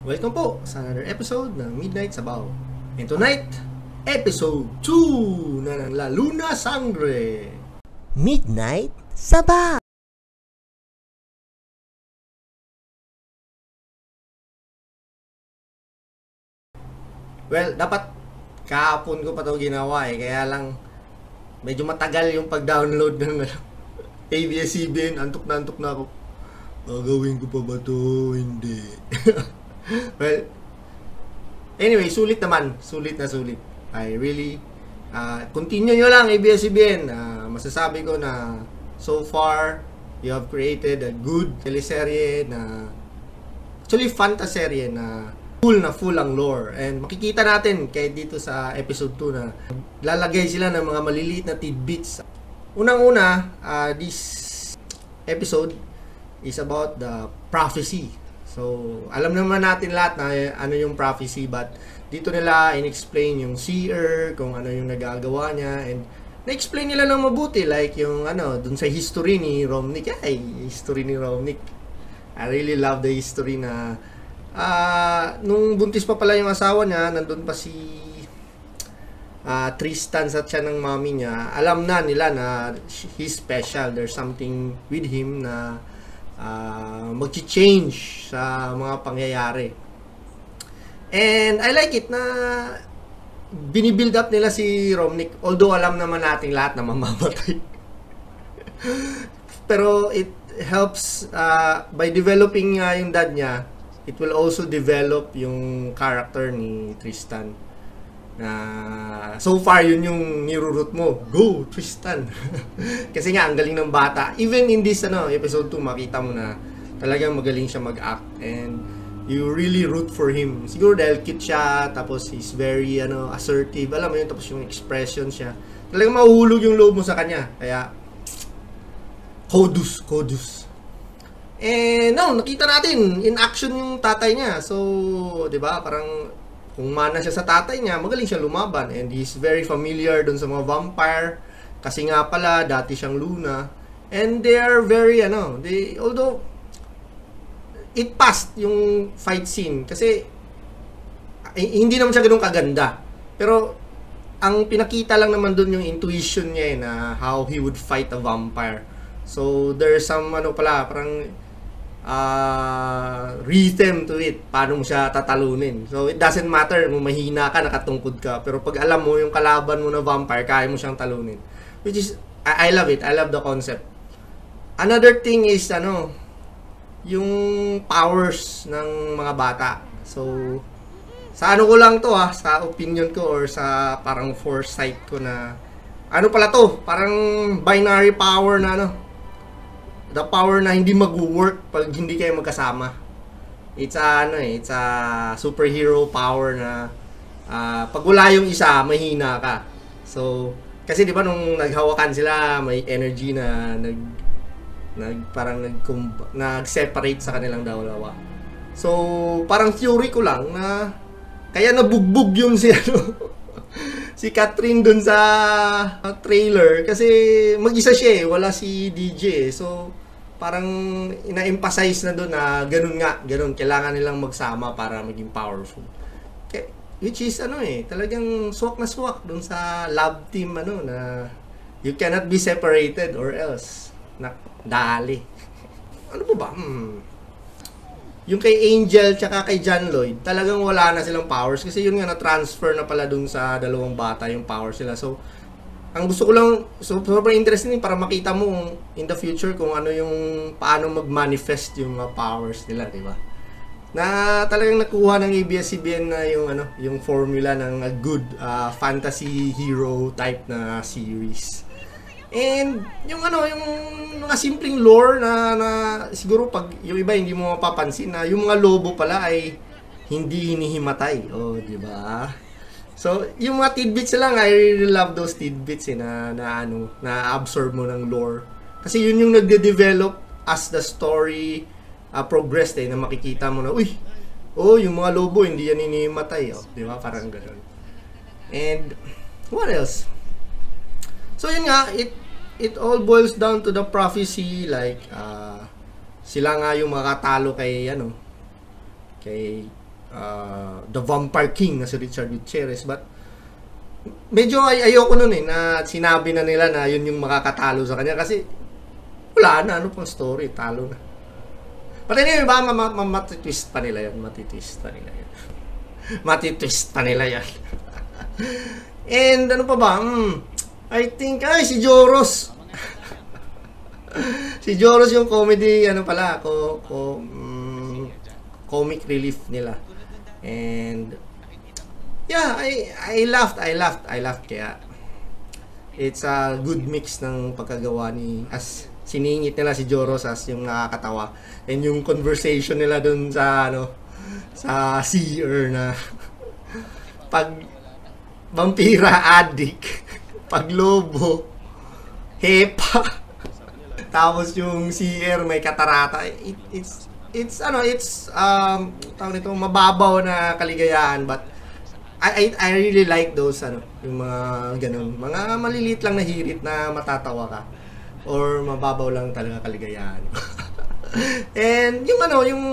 Welcome po sa another episode ng Midnight Sabaw. And tonight, episode 2 na ng La Luna Sangre. Midnight Sabaw. Well, dapat kahapon ko pa ito ginawa kaya lang medyo matagal yung pag-download ng ABS-CBN. Antok na ako. Gagawin ko pa ba ito? Hindi. Well, anyway, sulit naman. Sulit. I really, continue nyo lang ABS-CBN. Masasabi ko na so far, you have created a good teleserye na, actually, fantaserye na full ang lore. And makikita natin kahit dito sa episode 2 na lalagay sila ng mga maliliit na tidbits. Unang-una, this episode is about the prophecy. So, alam naman natin lahat na ano yung prophecy, but dito nila in-explain yung seer, kung ano yung nagagawa niya, and na-explain nila ng mabuti, like yung dun sa history ni Romnick. History ni Romnick. I really love the history na nung buntis pa pala yung asawa niya, nandun pa si Tristan sa tiyan ng mami niya. Alam na nila na he's special. There's something with him na mag-change sa mga pangyayari. And I like it na binibuild up nila si Romnick. Although alam naman natin lahat na mamamatay. Pero it helps by developing yung dad niya. It will also develop yung character ni Tristan. Na so far yun yung nirurut mo, go Tristan. Kasi nga ang galing ng bata. Even in this episode 2, makita mo na talagang magaling siya mag-act, and you really root for him. Siguro dahil cute siya, tapos he's very assertive, alam mo yun, tapos yung expression siya, talagang mahuhulog yung loob mo sa kanya. Kaya Kodus. And nakita natin in action yung tatay niya. So, 'di ba? Parang kung mana siya sa tatay niya, magaling siya lumaban, and he's very familiar dun sa mga vampire kasi nga pala dati siyang Luna, and they are very although it passed yung fight scene kasi hindi naman siya ganoon kaganda, pero ang pinakita lang naman dun yung intuition niya na how he would fight a vampire. So there's some parang rhythm to it, paano mo siya tatalunin. So it doesn't matter kung mahina ka, nakatungkod ka, pero pag alam mo yung kalaban mo na vampire, kaya mo siyang talunin, which is I love it. I love the concept. Another thing is yung powers ng mga bata. So sa ko lang to sa opinion ko or sa parang foresight ko na pala to, parang binary power na the power na hindi mag-work pag hindi kayo magkasama. It's a superhero power na pag wala yung isa, mahina ka. So, kasi di ba nung naghawakan sila, may energy na nag-separate sa kanilang dalawa. So, parang theory ko lang na kaya nabugbog yung si Catherine dun sa trailer kasi mag-isa siya wala si DJ. So parang ina-emphasize na doon na ganun kailangan nilang magsama para maging powerful. Which is talagang swak na swak dun sa love team na you cannot be separated or else dali. Ano ba? Yung kay Angel tsaka kay John Lloyd, talagang wala na silang powers kasi yun nga na-transfer na pala dun sa dalawang bata yung powers nila. So, ang gusto ko lang, sobrang interesting para makita mo in the future kung paano mag-manifest yung powers nila, di ba? Na talagang nakuha ng ABS-CBN na yung formula ng a good fantasy hero type na series. And yung mga simpleng lore na siguro pag yung iba hindi mo mapapansin na yung mga lobo pala ay hindi hinihimatay. Di ba? So, yung mga tidbits lang, I really love those tidbits na absorb mo ng lore. Kasi yun yung nagde-develop as the story progressed na makikita mo na, yung mga lobo hindi yan hinihimatay. Di ba? Parang gano'n. And what else? So yun nga, it all boils down to the prophecy, like sila nga yung makatalo kay the Vampire King na si Richard Gutierrez. But medyo ayoko nun na sinabi na nila na yun yung makakatalo sa kanya kasi wala na, ano pang story, talo na. But anyway, ba, matitwist pa nila yan. Matitwist pa nila yan. And ano pa ba? I think, si Joros. Si Joros yung comedy, comic relief nila. And, yeah, I laughed. Kaya, it's a good mix ng pagkagawa as siningit nila si Joros as yung nakakatawa. And yung conversation nila dun sa, sa seer na, pag vampira addict, pag lobo, hepa, tapos yung seer may katarata. It's tawag nito, mababaw na kaligayahan, but I really like those yung mga ganun, mga maliliit lang na hirit na matatawa ka or mababaw lang talaga kaligayahan. And yung yung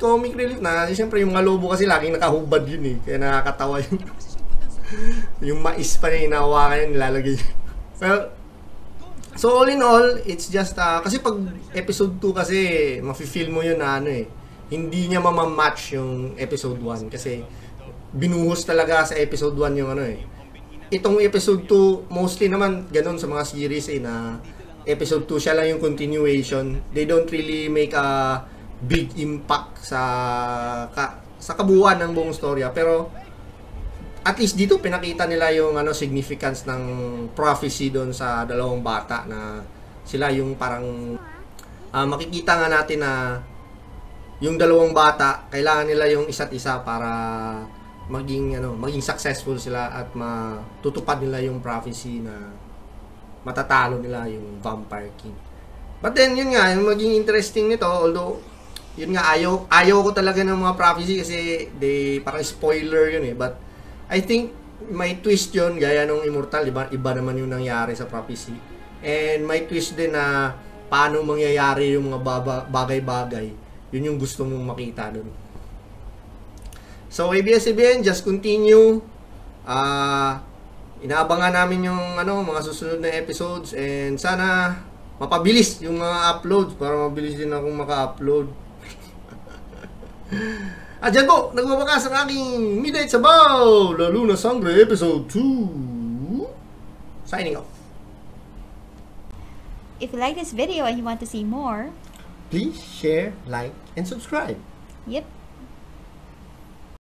comic relief na, siyempre yung mga lobo kasi laging nakahubad yun kaya nakakatawa yung mais pa na hinahawakan yun, nilalagay. Well, so all in all, it's just, kasi pag episode 2 kasi, mafe-feel mo yun na hindi niya mamamatch yung episode 1 kasi binuhos talaga sa episode 1 yung Itong episode 2, mostly naman ganun sa mga series na episode 2 siya lang yung continuation. They don't really make a big impact sa kabuuan ng buong storya, pero at least dito pinakita nila yung significance ng prophecy doon sa dalawang bata na sila yung parang makikita nga natin na yung dalawang bata kailangan nila yung isa't isa para maging successful sila at matutupad nila yung prophecy na matatalo nila yung Vampire King. But then yun nga, yung maging interesting nito, although yun nga ayaw ko talaga ng mga prophecy kasi parang spoiler yun but I think may twist yun, gaya nung Immortal, iba naman yung nangyari sa prophecy. And may twist din na paano mangyayari yung mga bagay-bagay. Yun yung gusto mong makita dun. So, ABS-CBN, just continue. Inaabangan namin yung mga susunod na episodes. And sana mapabilis yung mga uploads para mabilis din akong maka-upload. At dyan po, nagwawakas ang aking Midnight Sabaw, Lalo na Sangre, Episode 2. Signing off. If you like this video and you want to see more, Please share, like, and subscribe. yep,